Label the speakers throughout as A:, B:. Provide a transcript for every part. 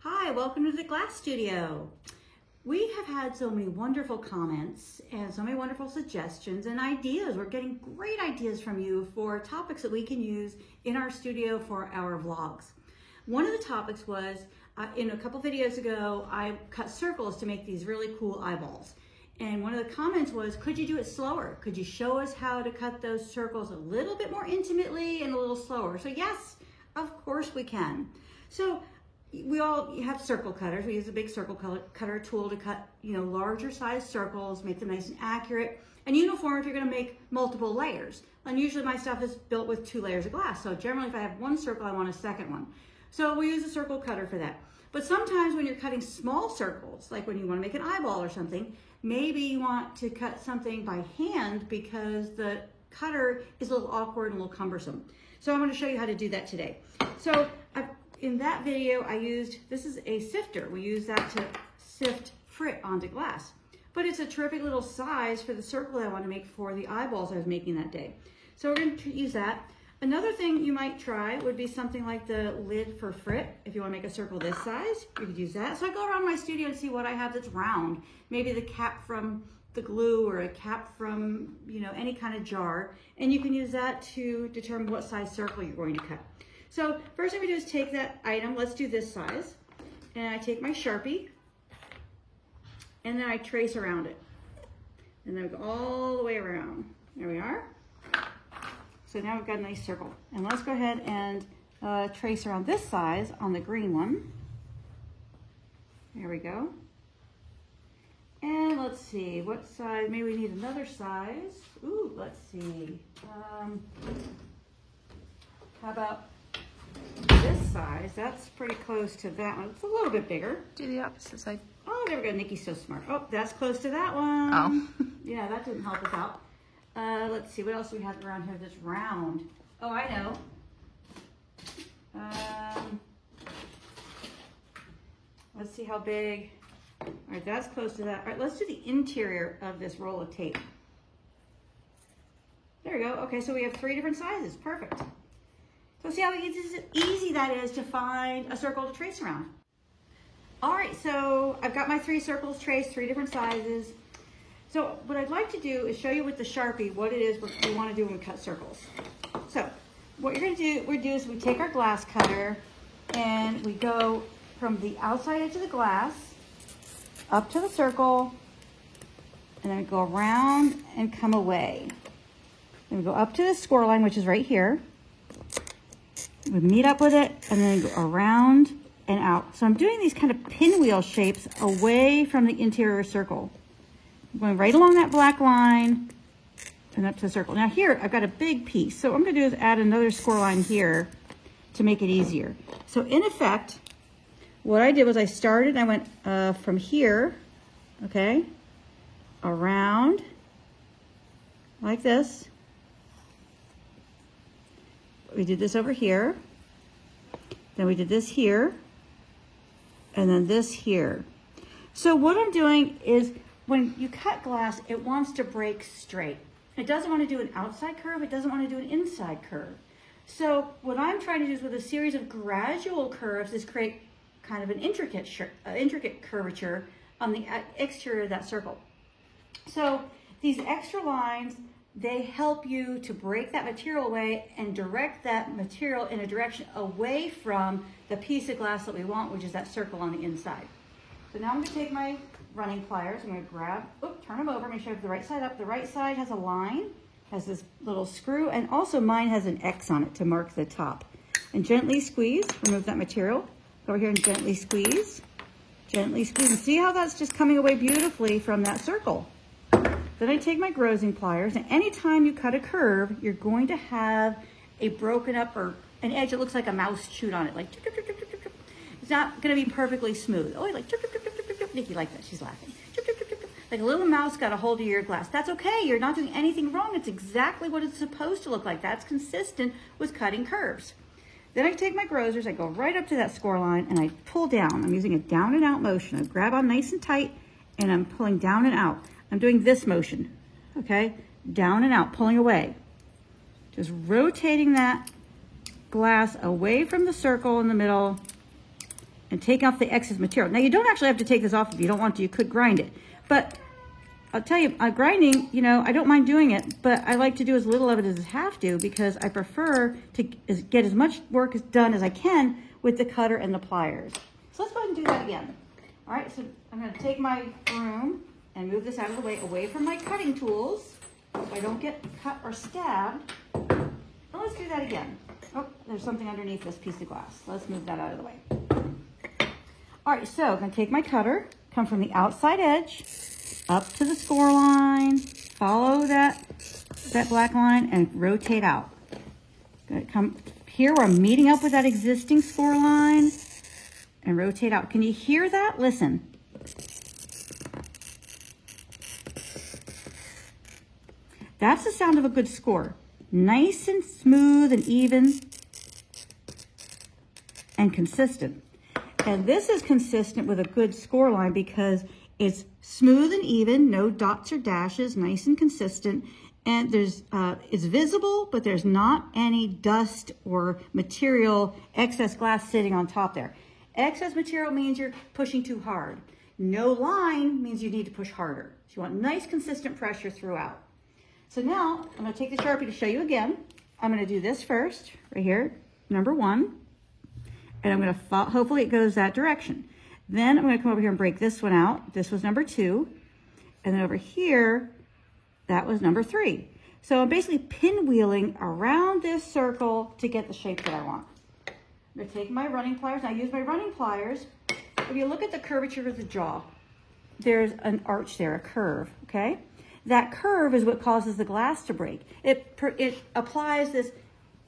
A: Hi, welcome to the Glass Studio. We have had so many wonderful comments and so many wonderful suggestions and ideas. We're getting great ideas from you for topics that we can use in our studio for our vlogs. One of the topics was, in a couple videos ago, I cut circles to make these really cool eyeballs. And one of the comments was, could you do it slower? Could you show us how to cut those circles a little bit more intimately and a little slower? So yes, of course we can. So we all have circle cutters. We use a big circle cutter tool to cut, larger size circles, make them nice and accurate and uniform if you're going to make multiple layers. And usually my stuff is built with 2 layers of glass. So generally if I have one circle, I want a second one. So we use a circle cutter for that. But sometimes when you're cutting small circles, like when you want to make an eyeball or something, maybe you want to cut something by hand because the cutter is a little awkward and a little cumbersome. So I'm going to show you how to do that today. So in that video, this is a sifter. We use that to sift frit onto glass. But it's a terrific little size for the circle that I want to make for the eyeballs I was making that day. So we're going to use that. Another thing you might try would be something like the lid for frit. If you want to make a circle this size, you could use that. So I go around my studio and see what I have that's round. Maybe the cap from the glue or a cap from, any kind of jar. And you can use that to determine what size circle you're going to cut. So first thing we do is take that item, let's do this size, and I take my Sharpie, and then I trace around it. And then we go all the way around. There we are. So now we've got a nice circle. And let's go ahead and trace around this size on the green one. There we go. And let's see, what size, maybe we need another size. Ooh, let's see. How about this size? That's pretty close to that one. It's a little bit bigger.
B: Do the opposite side.
A: Oh, there we go. Nikki's so smart. Oh, that's close to that one.
B: Oh.
A: Yeah, that didn't help us out. Let's see, what else do we have around here that's round? Oh, I know. Let's see how big. All right, that's close to that. All right, let's do the interior of this roll of tape. There we go. Okay, so we have 3 different sizes. Perfect. So see how easy that is to find a circle to trace around. All right, so I've got my 3 circles traced, 3 different sizes. So what I'd like to do is show you with the Sharpie what it is we want to do when we cut circles. So what we do is we take our glass cutter and we go from the outside edge of the glass up to the circle, and then we go around and come away. Then we go up to the score line, which is right here. We meet up with it, and then go around and out. So I'm doing these kind of pinwheel shapes away from the interior circle. I'm going right along that black line and up to the circle. Now here, I've got a big piece. So what I'm going to do is add another score line here to make it easier. So in effect, what I did was I started, I went from here, okay, around like this. We did this over here, then we did this here, and then this here. So what I'm doing is when you cut glass, it wants to break straight. It doesn't want to do an outside curve, it doesn't want to do an inside curve. So what I'm trying to do is with a series of gradual curves is create kind of an intricate curvature on the exterior of that circle. So these extra lines, they help you to break that material away and direct that material in a direction away from the piece of glass that we want, which is that circle on the inside. So now I'm going to take my running pliers. I'm going to grab, turn them over, make sure I have the right side up. The right side has a line, has this little screw, and also mine has an X on it to mark the top. And gently squeeze, remove that material. Go over here and gently squeeze. Gently squeeze. And see how that's just coming away beautifully from that circle. Then I take my grosing pliers, and anytime you cut a curve, you're going to have a broken up or an edge that looks like a mouse chewed on it. Like, it's not going to be perfectly smooth. Oh, like, Nikki like that. She's laughing. Like a little mouse got a hold of your glass. That's okay. You're not doing anything wrong. It's exactly what it's supposed to look like. That's consistent with cutting curves. Then I take my grosers, I go right up to that score line, and I pull down. I'm using a down and out motion. I grab on nice and tight, and I'm pulling down and out. I'm doing this motion, okay? Down and out, pulling away. Just rotating that glass away from the circle in the middle and take off the excess material. Now, you don't actually have to take this off if you don't want to. You could grind it. But I'll tell you, grinding, you know, I don't mind doing it, but I like to do as little of it as I have to because I prefer to get as much work done as I can with the cutter and the pliers. So let's go ahead and do that again. All right, so I'm going to take my broom and move this out of the way, away from my cutting tools, so I don't get cut or stabbed. And let's do that again. Oh, there's something underneath this piece of glass. Let's move that out of the way. All right, so I'm going to take my cutter, come from the outside edge up to the score line, follow that black line, and rotate out. Going to come here where I'm meeting up with that existing score line, and rotate out. Can you hear that? Listen. That's the sound of a good score. Nice and smooth and even and consistent. And this is consistent with a good score line because it's smooth and even, no dots or dashes, nice and consistent. And there's it's visible, but there's not any dust or material, excess glass sitting on top there. Excess material means you're pushing too hard. No line means you need to push harder. So you want nice, consistent pressure throughout. So now I'm going to take the Sharpie to show you again. I'm going to do this first, right here, number 1. And I'm going to follow, hopefully it goes that direction. Then I'm going to come over here and break this one out. This was number 2. And then over here, that was number 3. So I'm basically pinwheeling around this circle to get the shape that I want. I'm going to take my running pliers. Now I use my running pliers. If you look at the curvature of the jaw, there's an arch there, a curve, okay? That curve is what causes the glass to break. It applies this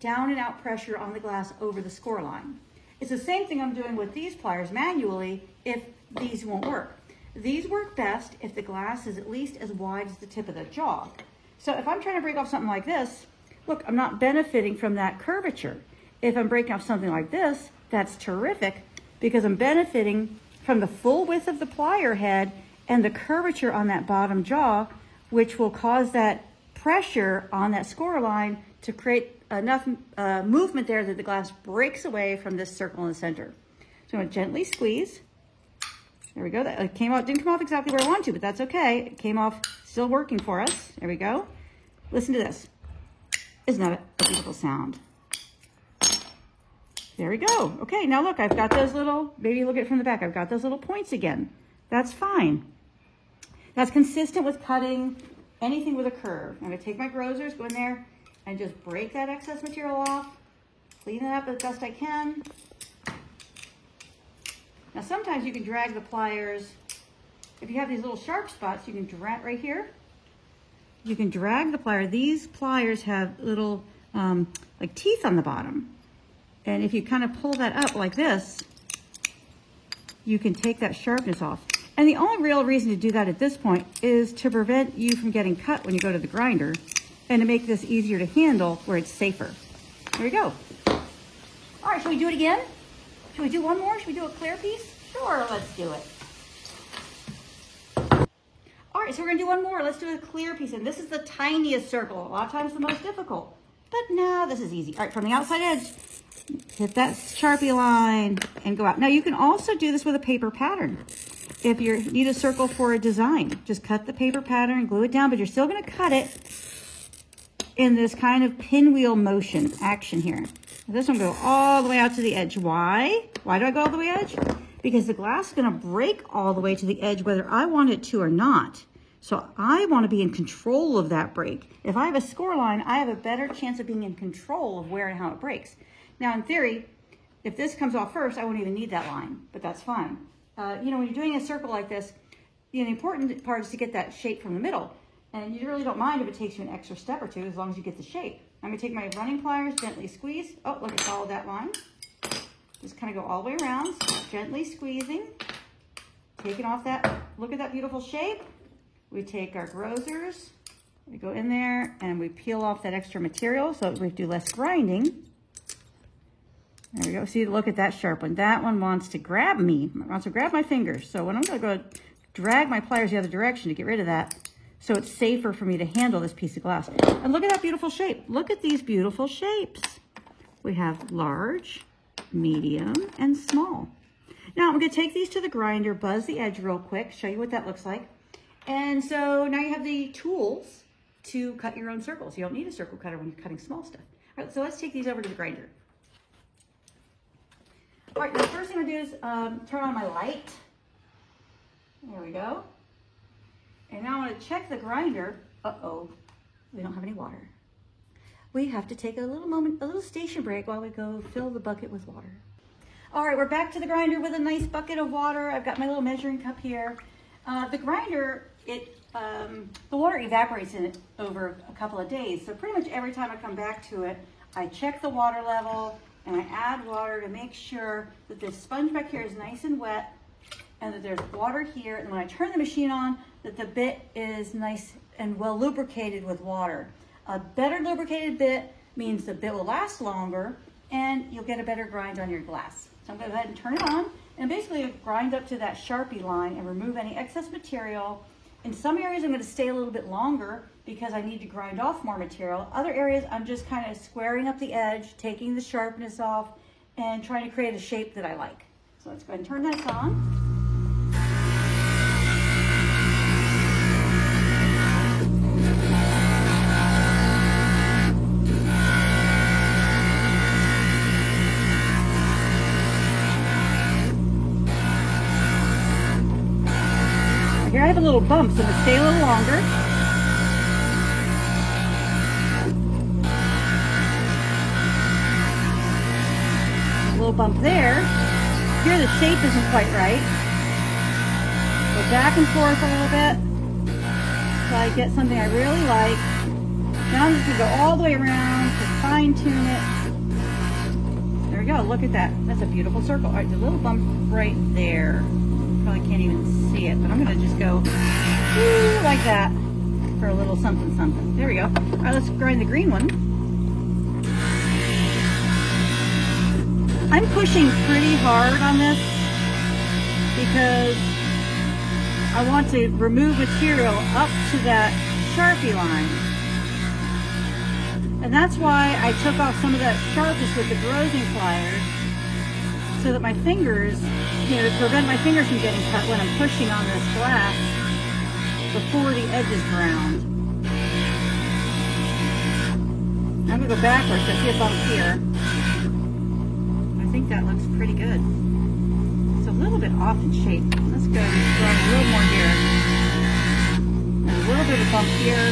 A: down and out pressure on the glass over the score line. It's the same thing I'm doing with these pliers manually if these won't work. These work best if the glass is at least as wide as the tip of the jaw. So if I'm trying to break off something like this, look, I'm not benefiting from that curvature. If I'm breaking off something like this, that's terrific because I'm benefiting from the full width of the plier head and the curvature on that bottom jaw, which will cause that pressure on that score line to create enough movement there that the glass breaks away from this circle in the center. So I'm going to gently squeeze. There we go. That came out, didn't come off exactly where I wanted to, but that's okay. It came off still working for us. There we go. Listen to this. Isn't that a beautiful sound? There we go. Okay, now look, I've got those little, maybe look at it from the back. I've got those little points again. That's fine. That's consistent with cutting anything with a curve. I'm going to take my grozers, go in there, and just break that excess material off. Clean it up as best I can. Now sometimes you can drag the pliers. If you have these little sharp spots, you can drag right here. You can drag the plier. These pliers have little like teeth on the bottom. And if you kind of pull that up like this, you can take that sharpness off. And the only real reason to do that at this point is to prevent you from getting cut when you go to the grinder and to make this easier to handle where it's safer. There we go. All right, should we do it again? Should we do one more? Should we do a clear piece? Sure, let's do it. All right, so we're gonna do one more. Let's do a clear piece. And this is the tiniest circle. A lot of times the most difficult. But now this is easy. All right, from the outside edge, hit that Sharpie line and go out. Now you can also do this with a paper pattern. If you need a circle for a design, just cut the paper pattern and glue it down, but you're still gonna cut it in this kind of pinwheel motion action here. This one go all the way out to the edge. Why? Why do I go all the way edge? Because the glass is gonna break all the way to the edge whether I want it to or not. So I wanna be in control of that break. If I have a score line, I have a better chance of being in control of where and how it breaks. Now in theory, if this comes off first, I won't even need that line, but that's fine. You know, when you're doing a circle like this, the important part is to get that shape from the middle. And you really don't mind if it takes you an extra step or two as long as you get the shape. I'm gonna take my running pliers, gently squeeze. Oh, look, I followed that line. Just kind of go all the way around, gently squeezing. Taking off that, look at that beautiful shape. We take our grozers, we go in there and we peel off that extra material so we do less grinding. There we go. See, look at that sharp one. That one wants to grab me, wants to grab my fingers. So when I'm going to go drag my pliers the other direction to get rid of that, so it's safer for me to handle this piece of glass. And look at that beautiful shape. Look at these beautiful shapes. We have large, medium, and small. Now I'm going to take these to the grinder, buzz the edge real quick, show you what that looks like. And so now you have the tools to cut your own circles. You don't need a circle cutter when you're cutting small stuff. All right, so let's take these over to the grinder. All right, now the first thing I'm going to do is turn on my light. There we go. And now I want to check the grinder. Uh-oh, we don't have any water. We have to take a little station break while we go fill the bucket with water. All right, we're back to the grinder with a nice bucket of water. I've got my little measuring cup here. The grinder, the water evaporates in it over a couple of days. So pretty much every time I come back to it, I check the water level and I add water to make sure that this sponge back here is nice and wet and that there's water here. And when I turn the machine on, that the bit is nice and well lubricated with water. A better lubricated bit means the bit will last longer and you'll get a better grind on your glass. So I'm going to go ahead and turn it on and basically grind up to that Sharpie line and remove any excess material. In some areas I'm going to stay a little bit longer because I need to grind off more material. Other areas I'm just kind of squaring up the edge, taking the sharpness off and trying to create a shape that I like. So let's go ahead and turn that on. Here I have a little bump, so I'm going to stay a little longer. A little bump there. Here the shape isn't quite right. Go back and forth a little bit so I get something I really like. Now I'm just going to go all the way around to fine tune it. There we go, look at that. That's a beautiful circle. All right, there's a little bump right there. Probably can't even see it, but I'm gonna just go like that for a little something something. There we go. All right, let's grind the green one. I'm pushing pretty hard on this because I want to remove material up to that Sharpie line. And that's why I took off some of that sharpness with the grazing pliers so that my fingers, to prevent my fingers from getting cut when I'm pushing on this glass before the edge is ground. I'm going to go backwards. I see a bump here. I think that looks pretty good. It's a little bit off in shape. Let's go and grab a little more here. And a little bit of a bump here.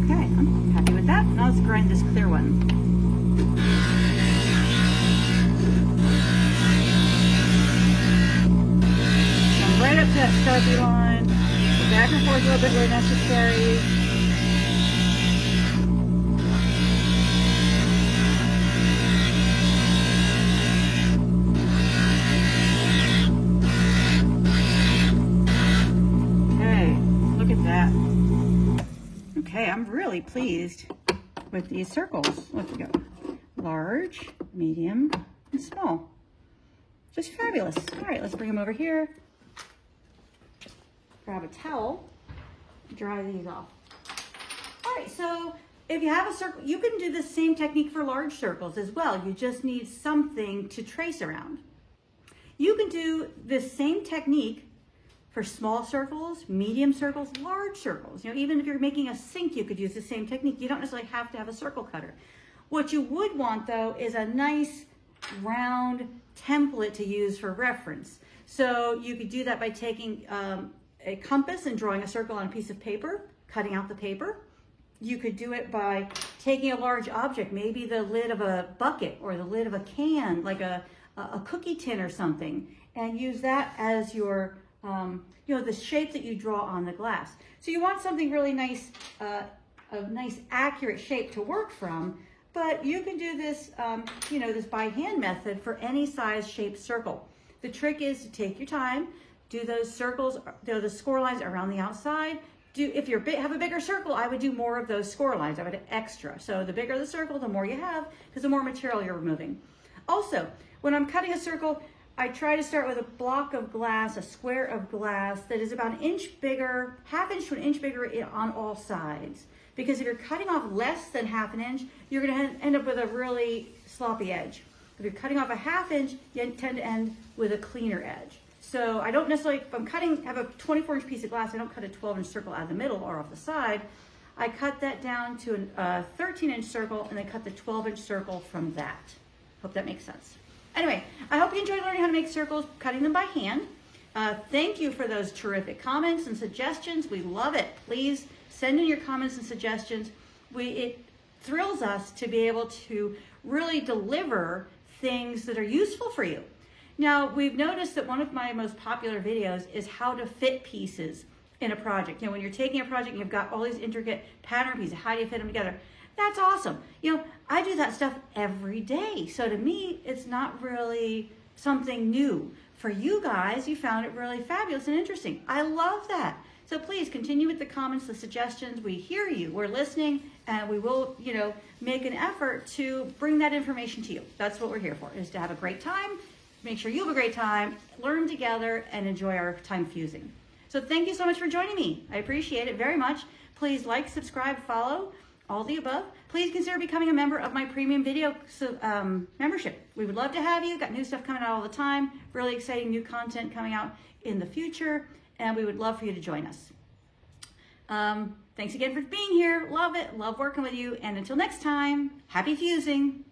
A: Okay, I'm happy with that. Now let's grind this clear one. Right up to that Sharpie line, go back and forth a little bit where necessary. Okay, look at that. Okay, I'm really pleased with these circles. Let's go. Large, medium, and small. Just fabulous. All right, let's bring them over here. Grab a towel, dry these off. All right, so if you have a circle, you can do the same technique for large circles as well. You just need something to trace around. You can do this same technique for small circles, medium circles, large circles. Even if you're making a sink, you could use the same technique. You don't necessarily have to have a circle cutter. What you would want though is a nice round template to use for reference. So you could do that by taking a compass and drawing a circle on a piece of paper, cutting out the paper. You could do it by taking a large object, maybe the lid of a bucket or the lid of a can, like a cookie tin or something, and use that as your, the shape that you draw on the glass. So you want something really nice, a nice accurate shape to work from, but you can do this, this by hand method for any size shaped circle. The trick is to take your time, do those circles, the score lines around the outside. If you have a bigger circle, I would do more of those score lines. I would extra. So the bigger the circle, the more you have, because the more material you're removing. Also, when I'm cutting a circle, I try to start with a block of glass, a square of glass that is about an inch bigger, ½ inch to an inch bigger on all sides. Because if you're cutting off less than ½ inch, you're going to end up with a really sloppy edge. If you're cutting off a 1/2 inch, you tend to end with a cleaner edge. So I don't necessarily, if I'm have a 24-inch piece of glass, I don't cut a 12-inch circle out of the middle or off the side. I cut that down to a 13-inch circle and then cut the 12-inch circle from that. Hope that makes sense. Anyway, I hope you enjoyed learning how to make circles, cutting them by hand. Thank you for those terrific comments and suggestions. We love it. Please send in your comments and suggestions. It thrills us to be able to really deliver things that are useful for you. Now, we've noticed that one of my most popular videos is how to fit pieces in a project. You know, when you're taking a project and you've got all these intricate pattern pieces, how do you fit them together? That's awesome. You know, I do that stuff every day. So to me, it's not really something new. For you guys, you found it really fabulous and interesting. I love that. So please continue with the comments, the suggestions. We hear you, we're listening, and we will, you know, make an effort to bring that information to you. That's what we're here for, is to have a great time, make sure you have a great time, learn together, and enjoy our time fusing. So thank you so much for joining me. I appreciate it very much. Please like, subscribe, follow, all the above. Please consider becoming a member of my premium video membership. We would love to have you. Got new stuff coming out all the time. Really exciting new content coming out in the future. And we would love for you to join us. Thanks again for being here. Love it. Love working with you. And until next time, happy fusing.